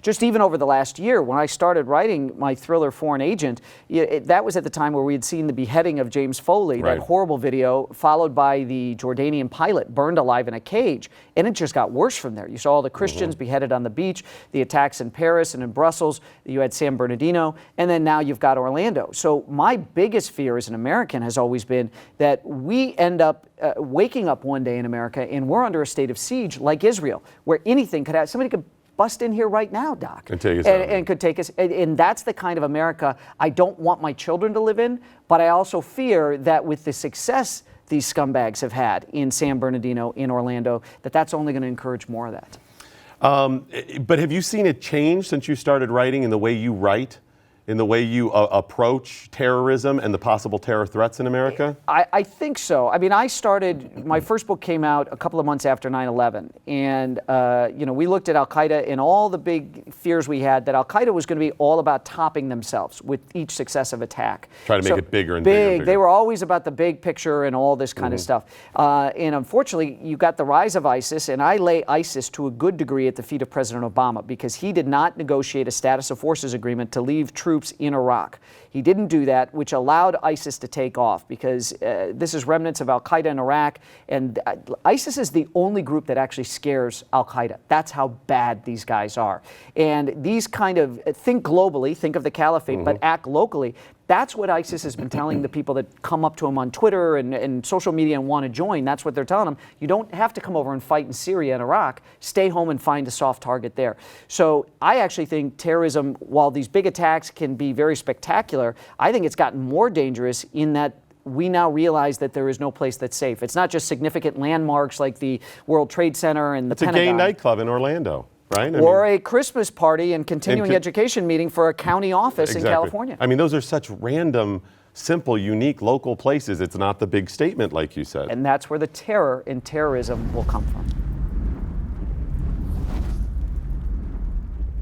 Just even over the last year, when I started writing my thriller Foreign Agent, that was at the time where we had seen the beheading of James Foley, Right. that horrible video, followed by the Jordanian pilot burned alive in a cage. And it just got worse from there. You saw all the Christians beheaded on the beach, the attacks in Paris and in Brussels. You had San Bernardino, and then now you've got Orlando. So my biggest fear as an American has always been that we end up waking up one day in America and we're under a state of siege like Israel, where anything could happen. Somebody could bust in here right now, Doc. And take us and could take us. And that's the kind of America I don't want my children to live in, but I also fear that with the success these scumbags have had in San Bernardino, in Orlando, that's only going to encourage more of that. But have you seen it change since you started writing in the way you write, in the way you approach terrorism and the possible terror threats in America? I think so. I mean, my first book came out a couple of months after 9/11. And, we looked at Al-Qaeda and all the big fears we had that Al-Qaeda was going to be all about topping themselves with each successive attack. Try to make it bigger and bigger and bigger. They were always about the big picture and all this kind of stuff. And unfortunately, you got the rise of ISIS, and I lay ISIS to a good degree at the feet of President Obama because he did not negotiate a status of forces agreement to leave troops in Iraq. He didn't do that, which allowed ISIS to take off because this is remnants of Al-Qaeda in Iraq, and ISIS is the only group that actually scares Al-Qaeda. That's how bad these guys are. And these kind of, think globally, think of the caliphate, but act locally. That's what ISIS has been telling the people that come up to them on Twitter and social media and want to join. That's what they're telling them. You don't have to come over and fight in Syria and Iraq. Stay home and find a soft target there. So I actually think terrorism, while these big attacks can be very spectacular, I think it's gotten more dangerous in that we now realize that there is no place that's safe. It's not just significant landmarks like the World Trade Center and the Pentagon. It's a gay nightclub in Orlando. Right? Or a Christmas party and continuing education meeting for a county office in California. I mean, those are such random, simple, unique local places. It's not the big statement like you said. And that's where the terror in terrorism will come from.